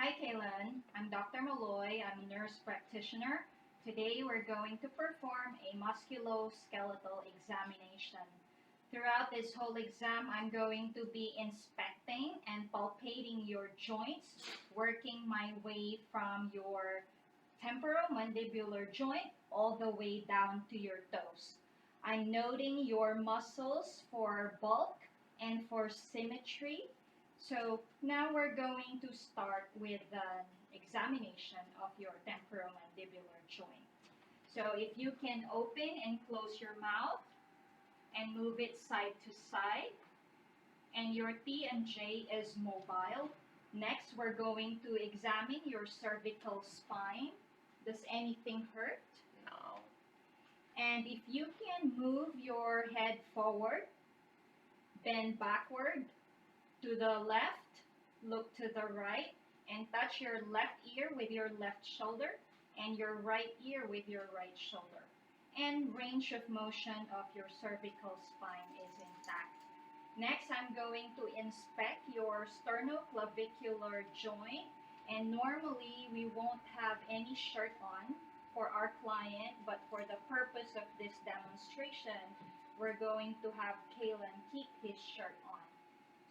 Hi, Kaylin. I'm Dr. Malloy. I'm a nurse practitioner. Today we're going to perform a musculoskeletal examination. Throughout this whole exam, I'm going to be inspecting and palpating your joints, working my way from your temporomandibular joint all the way down to your toes. I'm noting your muscles for bulk and for symmetry. So now we're going to start with an examination of your temporomandibular joint. So if you can open and close your mouth and move it side to side, and your T and J is mobile. Next, we're going to examine your cervical spine. Does anything hurt? No. And if you can move your head forward, bend backward, to the left, look to the right, and touch your left ear with your left shoulder and your right ear with your right shoulder. And range of motion of your cervical spine is intact. Next, I'm going to inspect your sternoclavicular joint. And normally, we won't have any shirt on for our client, but for the purpose of this demonstration, we're going to have Kalen keep his shirt on.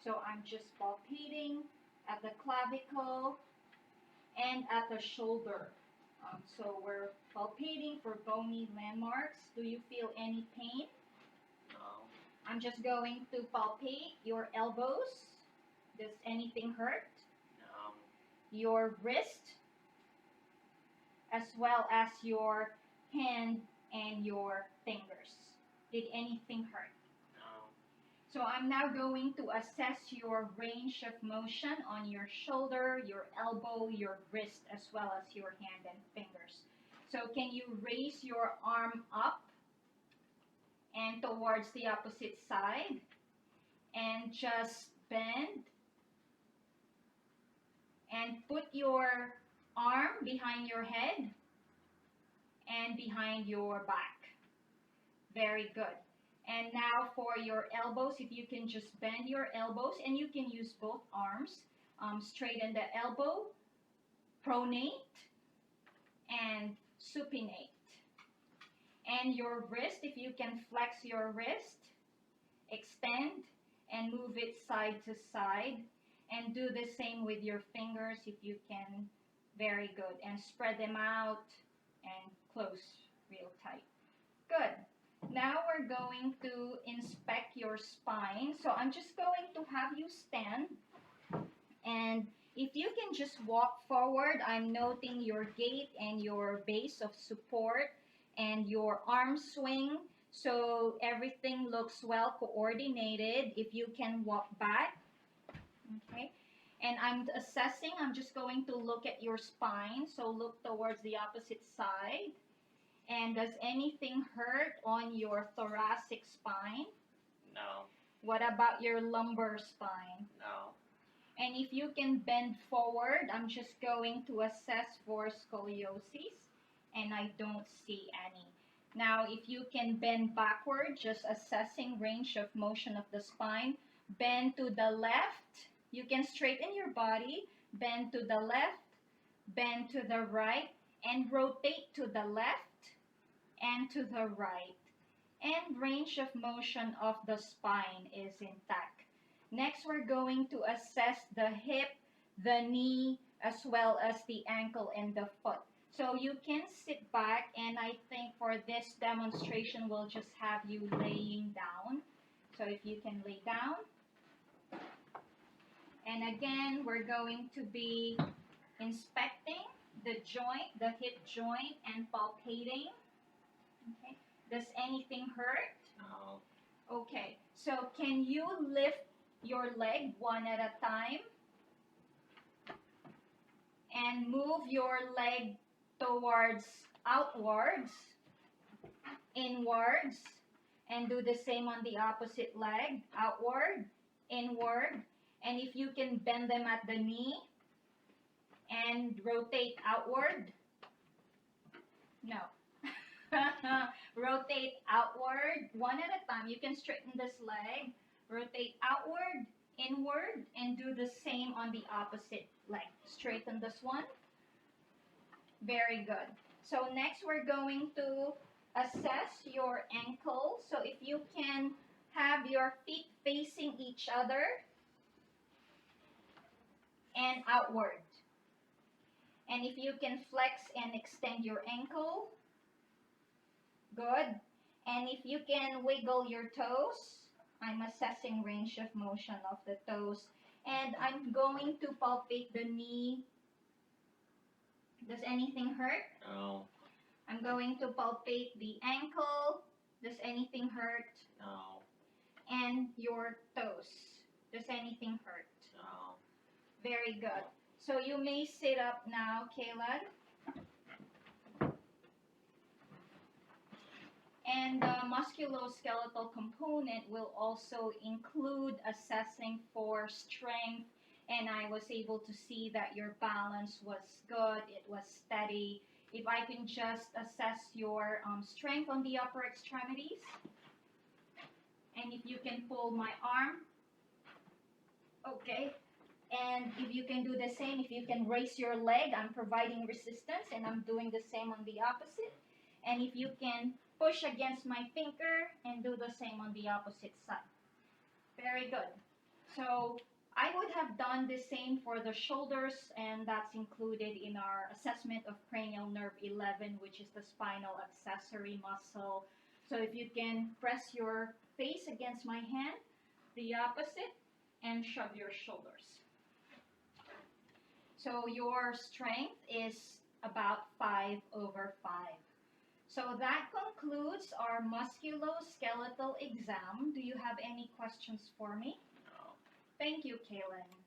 So I'm just palpating at the clavicle and at the shoulder. So we're palpating for bony landmarks. Do you feel any pain? No. I'm just going to palpate your elbows. Does anything hurt? No. Your wrist, as well as your hand and your fingers. Did anything hurt? No. So I'm now going to assess your range of motion on your shoulder, your elbow, your wrist, as well as your hand and fingers. So can you raise your arm up and towards the opposite side and just bend and put your arm behind your head and behind your back. Very good. And now for your elbows, if you can just bend your elbows, and you can use both arms, straighten the elbow, pronate, and supinate. And your wrist, if you can flex your wrist, extend, and move it side to side. And do the same with your fingers if you can. Very good. And spread them out and close real tight. Good. Now we're going to inspect your spine. So I'm just going to have you stand. And if you can just walk forward, I'm noting your gait and your base of support and your arm swing. So everything looks well coordinated. If you can walk back. Okay. And I'm assessing, I'm just going to look at your spine. So look towards the opposite side. And does anything hurt on your thoracic spine? No. What about your lumbar spine? No. And if you can bend forward, I'm just going to assess for scoliosis, and I don't see any. Now, if you can bend backward, just assessing range of motion of the spine. Bend to the left. You can straighten your body. Bend to the left, bend to the right, and rotate to the left and to the right. And range of motion of the spine is intact. Next, we're going to assess the hip, the knee, as well as the ankle and the foot. So you can sit back, and I think for this demonstration, we'll just have you laying down. So if you can lay down. And again, we're going to be inspecting the joint, the hip joint, and palpating. Okay. Does anything hurt? No. Okay. So can you lift your leg one at a time? And move your leg towards outwards, inwards, and do the same on the opposite leg, outward, inward. And if you can bend them at the knee and rotate outward. No. Rotate outward one at a time. You can straighten this leg. Rotate outward inward, and do the same on the opposite leg. Straighten this one. Very good. So next we're going to assess your ankle. So if you can have your feet facing each other and outward. And if you can flex and extend your ankle, good. And if you can wiggle your toes, I'm assessing range of motion of the toes. And I'm going to palpate the knee. Does anything hurt? No. I'm going to palpate the ankle. Does anything hurt? No. And your toes. Does anything hurt? No. Very good. So you may sit up now, Caleb. And the musculoskeletal component will also include assessing for strength. And I was able to see that your balance was good. It was steady. If I can just assess your strength on the upper extremities. And if you can pull my arm. Okay. And if you can do the same, if you can raise your leg, I'm providing resistance and I'm doing the same on the opposite. And if you can push against my finger and do the same on the opposite side. Very good. So I would have done the same for the shoulders, and that's included in our assessment of cranial nerve 11, which is the spinal accessory muscle. So if you can press your face against my hand, the opposite, and shove your shoulders. So your strength is about 5/5. So that concludes our musculoskeletal exam. Do you have any questions for me? No. Thank you, Kaylin.